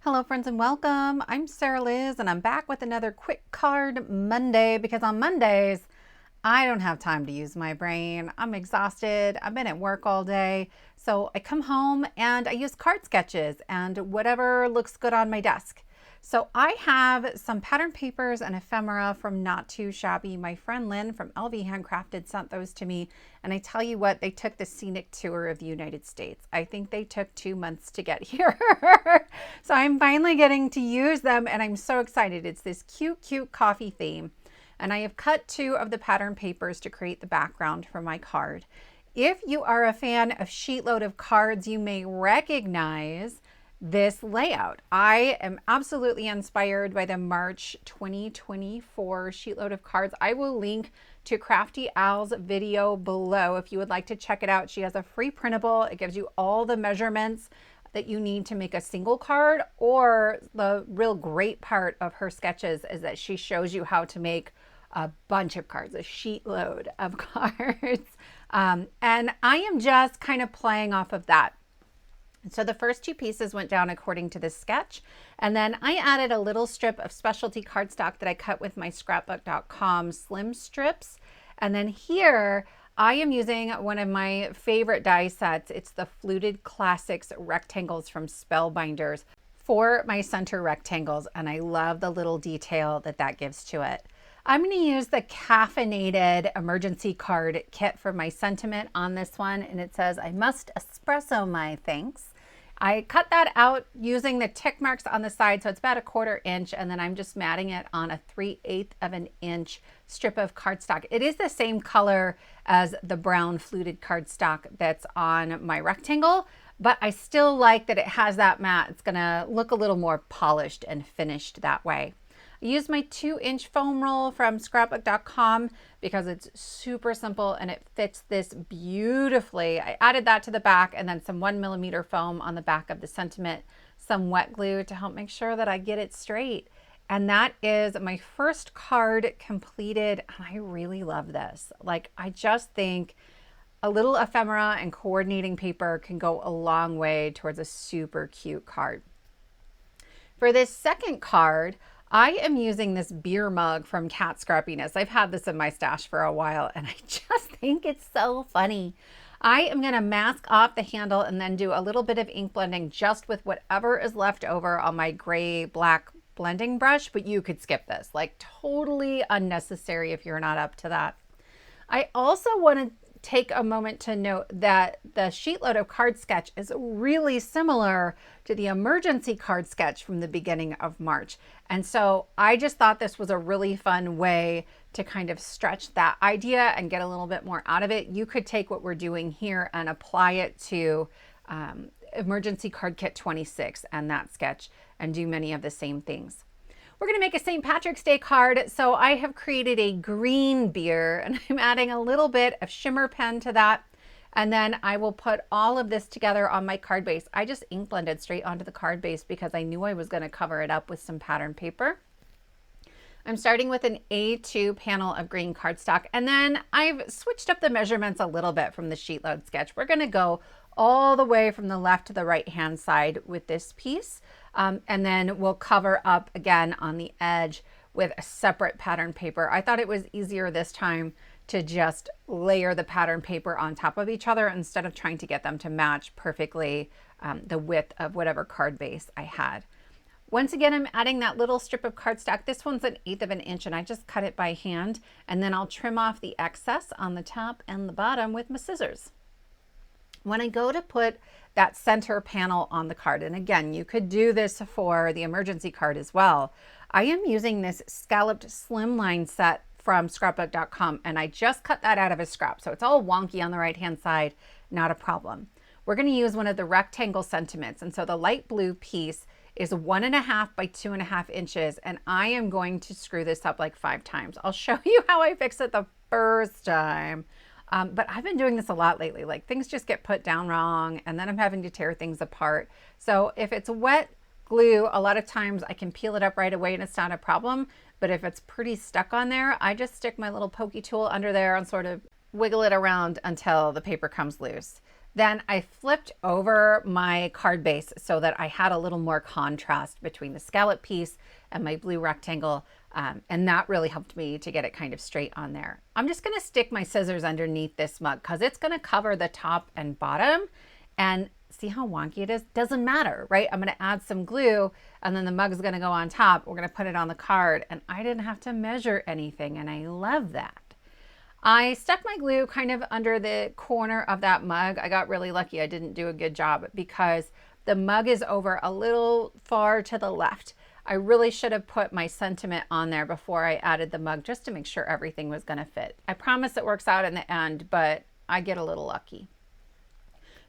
Hello friends and welcome. I'm Sarah Liz and I'm back with another Quick Card Monday because on Mondays I don't have time to use my brain. I'm exhausted. I've been at work all day. So I come home and I use card sketches and whatever looks good on my desk. So I have some pattern papers and ephemera from Not Too Shabby. My friend Lynn from LV Handcrafted sent those to me. And I tell you what, they took the scenic tour of the United States. I think they took 2 months to get here. So I'm finally getting to use them and I'm so excited. It's this cute coffee theme. And I have cut 2 of the pattern papers to create the background for my card. If you are a fan of Sheetload of cards, you may recognize this layout. I am absolutely inspired by the March 2024 Sheetload of cards. I will link to Crafty Al's video below if you would like to check it out. She has a free printable. It gives you all the measurements that you need to make a single card, or the real great part of her sketches is that she shows you how to make a bunch of cards, a sheet load of cards. And I am just kind of playing off of that. So the first 2 pieces went down according to this sketch. And then I added a little strip of specialty cardstock that I cut with my scrapbook.com slim strips. And then here I am using one of my favorite die sets. It's the Fluted Classics rectangles from Spellbinders for my center rectangles. And I love the little detail that that gives to it. I'm going to use the Caffeinated emergency card kit for my sentiment on this one. And it says, I must espresso my thanks. I cut that out using the tick marks on the side. So it's about 1/4 inch. And then I'm just matting it on a 3/8 of an inch strip of cardstock. It is the same color as the brown fluted cardstock that's on my rectangle, but I still like that it has that matte. It's going to look a little more polished and finished that way. I used my 2-inch foam roll from scrapbook.com because it's super simple and it fits this beautifully. I added that to the back and then some 1mm foam on the back of the sentiment, some wet glue to help make sure that I get it straight. And that is my first card completed. And I really love this. Like, I just think a little ephemera and coordinating paper can go a long way towards a super cute card. For this second card, I am using this beer mug from Cat Scrappiness. I've had this in my stash for a while and I just think it's so funny. I am going to mask off the handle and then do a little bit of ink blending just with whatever is left over on my gray black blending brush, but you could skip this. Like, totally unnecessary if you're not up to that. I also want to take a moment to note that the Sheetload of card sketch is really similar to the emergency card sketch from the beginning of March. And so I just thought this was a really fun way to kind of stretch that idea and get a little bit more out of it. You could take what we're doing here and apply it to Emergency Card Kit 26 and that sketch and do many of the same things. We're going to make a St. Patrick's Day card. So I have created a green beer and I'm adding a little bit of Shimmer pen to that. And then I will put all of this together on my card base. I just ink blended straight onto the card base because I knew I was going to cover it up with some pattern paper. I'm starting with an A2 panel of green cardstock. And then I've switched up the measurements a little bit from the Sheetload sketch. We're going to go all the way from the left to the right hand side with this piece. And then we'll cover up again on the edge with a separate pattern paper. I thought it was easier this time to just layer the pattern paper on top of each other instead of trying to get them to match perfectly the width of whatever card base I had. Once again, I'm adding that little strip of cardstock. This one's 1/8 of an inch and I just cut it by hand. And then I'll trim off the excess on the top and the bottom with my scissors. When I go to put that center panel on the card, and again, you could do this for the emergency card as well, I am using this Scalloped slimline set from scrapbook.com and I just cut that out of a scrap. So it's all wonky on the right hand side, not a problem. We're going to use one of the rectangle sentiments. And so the light blue piece is 1.5 by 2.5 inches. And I am going to screw this up like 5 times. I'll show you how I fix it the first time. But I've been doing this a lot lately. Like, things just get put down wrong and then I'm having to tear things apart. So if it's wet glue, a lot of times I can peel it up right away and it's not a problem. But if it's pretty stuck on there, I just stick my little pokey tool under there and sort of wiggle it around until the paper comes loose. Then I flipped over my card base so that I had a little more contrast between the scallop piece and my blue rectangle. And that really helped me to get it kind of straight on there. I'm just gonna stick my scissors underneath this mug because it's gonna cover the top and bottom. And see how wonky it is? Doesn't matter, right? I'm gonna add some glue and then the mug is gonna go on top. We're gonna put it on the card and I didn't have to measure anything and I love that. I stuck my glue kind of under the corner of that mug. I got really lucky. I didn't do a good job because the mug is over a little far to the left. I really should have put my sentiment on there before I added the mug just to make sure everything was going to fit. I promise it works out in the end, but I get a little lucky.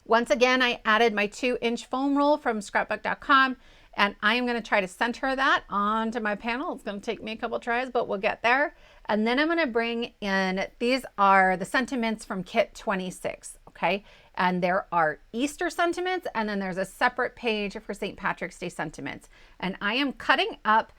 Once again, I added my 2-inch foam roll from scrapbook.com and I am going to try to center that onto my panel. It's going to take me a couple tries, but we'll get there. And then I'm going to bring in, these are the sentiments from kit 26, okay? And there are Easter sentiments, and then there's a separate page for St. Patrick's Day sentiments. And I am cutting up,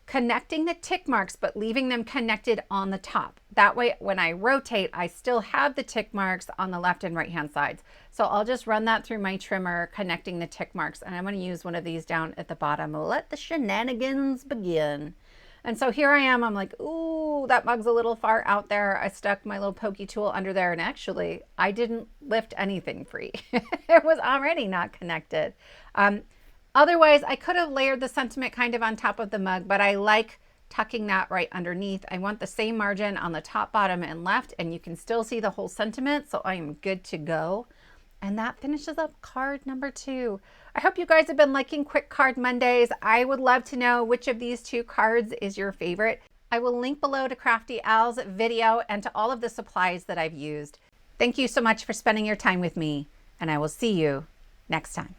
connecting the tick marks, but leaving them connected on the top. That way, when I rotate, I still have the tick marks on the left and right-hand sides. So I'll just run that through my trimmer, connecting the tick marks, and I'm going to use one of these down at the bottom. Let the shenanigans begin. And so here I am, I'm like, ooh, that mug's a little far out there. I stuck my little pokey tool under there, and actually, I didn't lift anything free. It was already not connected. Otherwise, I could have layered the sentiment kind of on top of the mug, but I like tucking that right underneath. I want the same margin on the top, bottom, and left, and you can still see the whole sentiment, so I am good to go. And that finishes up card number 2. I hope you guys have been liking Quick Card Mondays. I would love to know which of these 2 cards is your favorite. I will link below to Crafty Al's video and to all of the supplies that I've used. Thank you so much for spending your time with me, and I will see you next time.